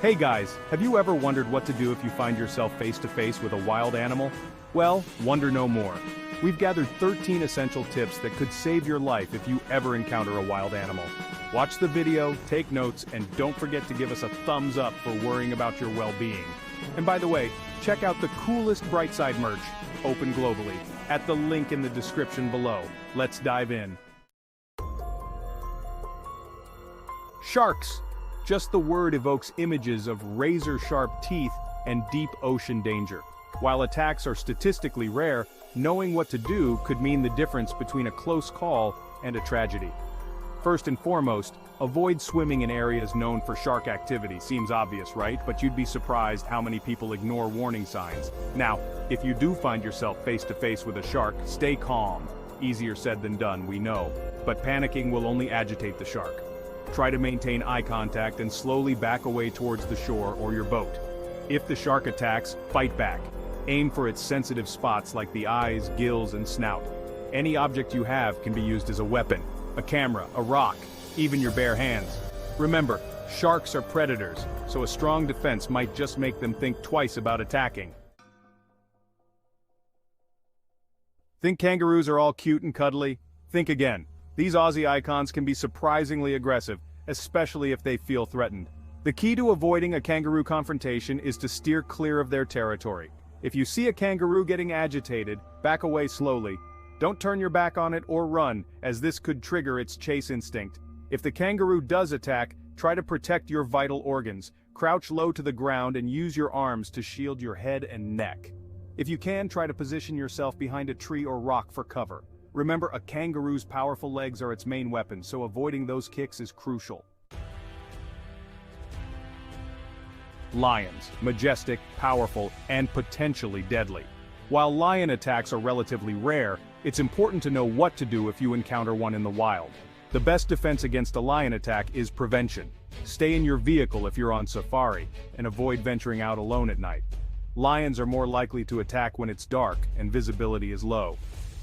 Hey guys, have you ever wondered what to do if you find yourself face to face with a wild animal? Well, wonder no more. We've gathered 13 essential tips that could save your life if you ever encounter a wild animal. Watch the video, take notes, and don't forget to give us a thumbs up for worrying about your well-being. And by the way, check out the coolest Brightside merch, open globally, at the link in the description below. Let's dive in. Sharks. Just the word evokes images of razor-sharp teeth and deep ocean danger. While attacks are statistically rare, knowing what to do could mean the difference between a close call and a tragedy. First and foremost, avoid swimming in areas known for shark activity. Seems obvious, right? But you'd be surprised how many people ignore warning signs. Now, if you do find yourself face to face with a shark, stay calm. Easier said than done, we know. But panicking will only agitate the shark. Try to maintain eye contact and slowly back away towards the shore or your boat. If the shark attacks, fight back. Aim for its sensitive spots like the eyes, gills, and snout. Any object you have can be used as a weapon. A camera, a rock, even your bare hands. Remember, sharks are predators, so a strong defense might just make them think twice about attacking. Think kangaroos are all cute and cuddly? Think again. These Aussie icons can be surprisingly aggressive, especially if they feel threatened. The key to avoiding a kangaroo confrontation is to steer clear of their territory. If you see a kangaroo getting agitated, back away slowly. Don't turn your back on it or run, as this could trigger its chase instinct. If the kangaroo does attack, try to protect your vital organs. Crouch low to the ground and use your arms to shield your head and neck. If you can, try to position yourself behind a tree or rock for cover. Remember, a kangaroo's powerful legs are its main weapon, so avoiding those kicks is crucial. Lions. Majestic, powerful, and potentially deadly. While lion attacks are relatively rare, it's important to know what to do if you encounter one in the wild. The best defense against a lion attack is prevention. Stay in your vehicle if you're on safari, and avoid venturing out alone at night. Lions are more likely to attack when it's dark and visibility is low.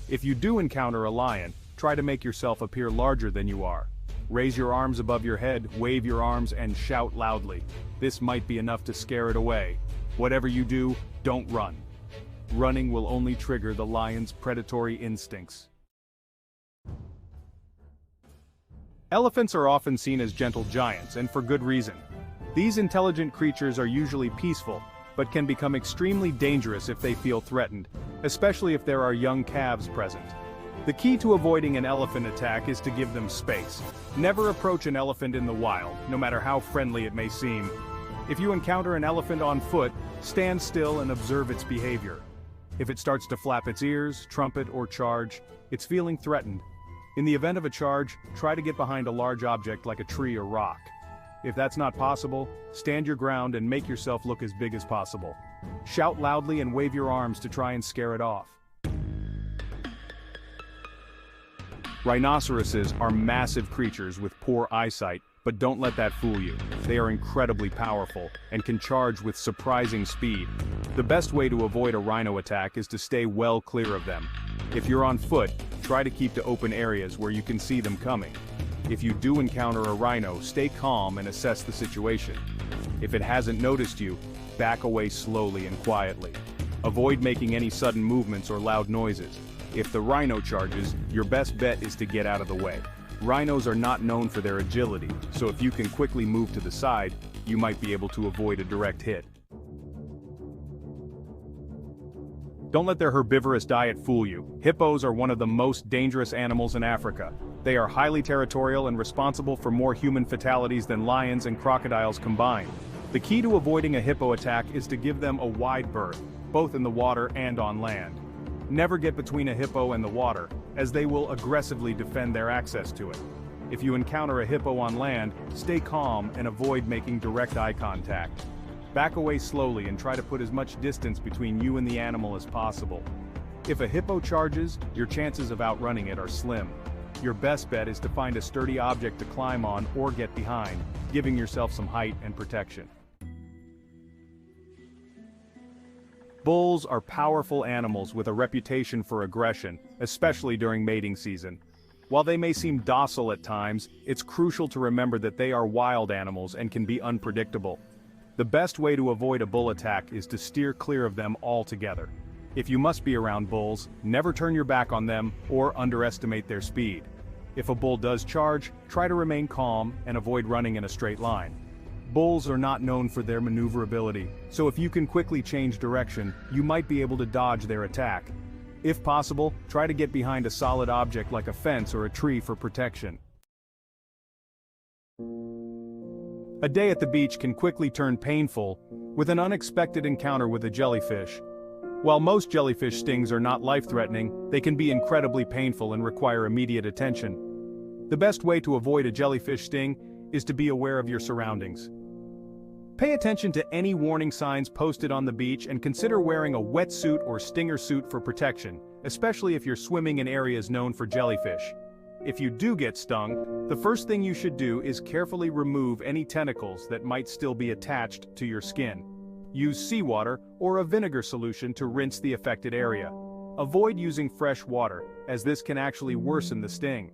If you do encounter a lion, try to make yourself appear larger than you are. Raise your arms above your head, wave your arms, and shout loudly. This might be enough to scare it away. Whatever you do, don't run. Running will only trigger the lion's predatory instincts. Elephants are often seen as gentle giants, and for good reason. These intelligent creatures are usually peaceful, but can become extremely dangerous if they feel threatened, especially if there are young calves present. The key to avoiding an elephant attack is to give them space. Never approach an elephant in the wild, no matter how friendly it may seem. If you encounter an elephant on foot, stand still and observe its behavior. If it starts to flap its ears, trumpet, or charge, it's feeling threatened. In the event of a charge, try to get behind a large object like a tree or rock. If that's not possible, stand your ground and make yourself look as big as possible. Shout loudly and wave your arms to try and scare it off. Rhinoceroses are massive creatures with poor eyesight, but don't let that fool you. They are incredibly powerful and can charge with surprising speed. The best way to avoid a rhino attack is to stay well clear of them. If you're on foot, try to keep to open areas where you can see them coming. If you do encounter a rhino, stay calm and assess the situation. If it hasn't noticed you, back away slowly and quietly. Avoid making any sudden movements or loud noises. If the rhino charges, your best bet is to get out of the way. Rhinos are not known for their agility, so if you can quickly move to the side, you might be able to avoid a direct hit. Don't let their herbivorous diet fool you. Hippos are one of the most dangerous animals in Africa. They are highly territorial and responsible for more human fatalities than lions and crocodiles combined. The key to avoiding a hippo attack is to give them a wide berth, both in the water and on land. Never get between a hippo and the water, as they will aggressively defend their access to it. If you encounter a hippo on land, stay calm and avoid making direct eye contact. Back away slowly and try to put as much distance between you and the animal as possible. If a hippo charges, your chances of outrunning it are slim. Your best bet is to find a sturdy object to climb on or get behind, giving yourself some height and protection. Bulls are powerful animals with a reputation for aggression, especially during mating season. While they may seem docile at times, it's crucial to remember that they are wild animals and can be unpredictable. The best way to avoid a bull attack is to steer clear of them altogether. If you must be around bulls, never turn your back on them or underestimate their speed. If a bull does charge, try to remain calm and avoid running in a straight line. Bulls are not known for their maneuverability, so if you can quickly change direction, you might be able to dodge their attack. If possible, try to get behind a solid object like a fence or a tree for protection. A day at the beach can quickly turn painful with an unexpected encounter with a jellyfish. While most jellyfish stings are not life-threatening, they can be incredibly painful and require immediate attention. The best way to avoid a jellyfish sting is to be aware of your surroundings. Pay attention to any warning signs posted on the beach and consider wearing a wetsuit or stinger suit for protection, especially if you're swimming in areas known for jellyfish. If you do get stung, the first thing you should do is carefully remove any tentacles that might still be attached to your skin. Use seawater or a vinegar solution to rinse the affected area. Avoid using fresh water, as this can actually worsen the sting.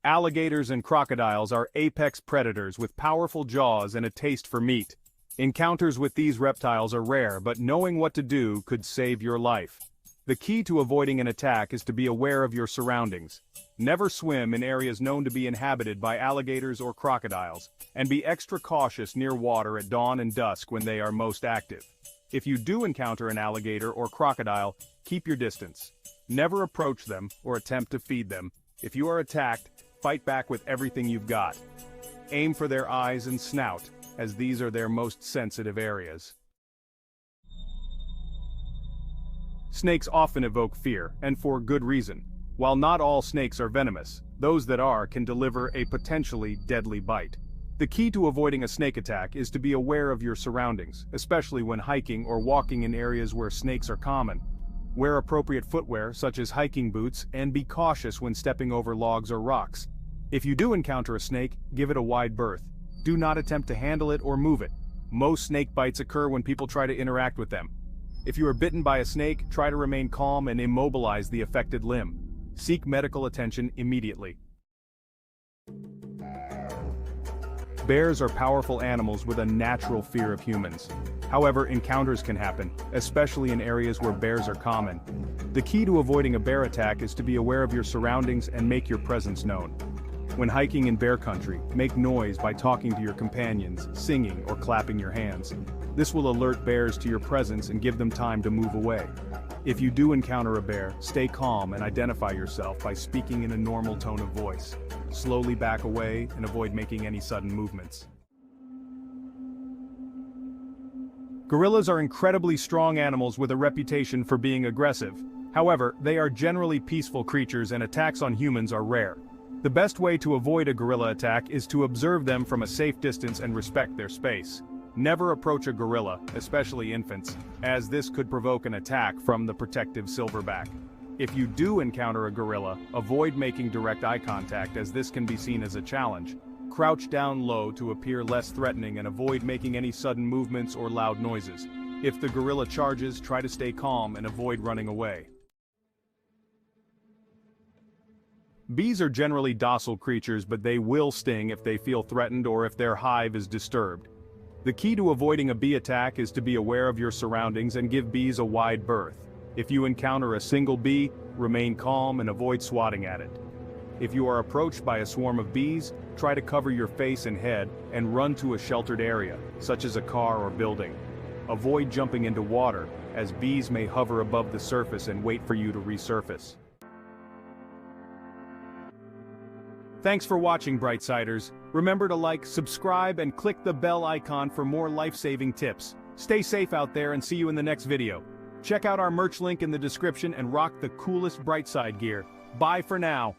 Alligators and crocodiles are apex predators with powerful jaws and a taste for meat. Encounters with these reptiles are rare, but knowing what to do could save your life. The key to avoiding an attack is to be aware of your surroundings. Never swim in areas known to be inhabited by alligators or crocodiles, and be extra cautious near water at dawn and dusk when they are most active. If you do encounter an alligator or crocodile, keep your distance. Never approach them or attempt to feed them. If you are attacked, fight back with everything you've got. Aim for their eyes and snout, as these are their most sensitive areas. Snakes often evoke fear, and for good reason. While not all snakes are venomous, those that are can deliver a potentially deadly bite. The key to avoiding a snake attack is to be aware of your surroundings, especially when hiking or walking in areas where snakes are common. Wear appropriate footwear, such as hiking boots, and be cautious when stepping over logs or rocks. If you do encounter a snake, give it a wide berth. Do not attempt to handle it or move it. Most snake bites occur when people try to interact with them. If you are bitten by a snake, try to remain calm and immobilize the affected limb. Seek medical attention immediately. Bears are powerful animals with a natural fear of humans. However, encounters can happen, especially in areas where bears are common. The key to avoiding a bear attack is to be aware of your surroundings and make your presence known. When hiking in bear country, make noise by talking to your companions, singing, or clapping your hands. This will alert bears to your presence and give them time to move away. If you do encounter a bear, stay calm and identify yourself by speaking in a normal tone of voice. Slowly back away and avoid making any sudden movements. Gorillas are incredibly strong animals with a reputation for being aggressive. However, they are generally peaceful creatures and attacks on humans are rare. The best way to avoid a gorilla attack is to observe them from a safe distance and respect their space. Never approach a gorilla, especially infants, as this could provoke an attack from the protective silverback. If you do encounter a gorilla, avoid making direct eye contact as this can be seen as a challenge. Crouch down low to appear less threatening and avoid making any sudden movements or loud noises. If the gorilla charges, try to stay calm and avoid running away. Bees are generally docile creatures, but they will sting if they feel threatened or if their hive is disturbed. The key to avoiding a bee attack is to be aware of your surroundings and give bees a wide berth. If you encounter a single bee, remain calm and avoid swatting at it. If you are approached by a swarm of bees, try to cover your face and head and run to a sheltered area, such as a car or building. Avoid jumping into water, as bees may hover above the surface and wait for you to resurface. Thanks for watching, Brightsiders. Remember to like, subscribe, and click the bell icon for more life-saving tips. Stay safe out there and see you in the next video. Check out our merch link in the description and rock the coolest Brightside gear. Bye for now.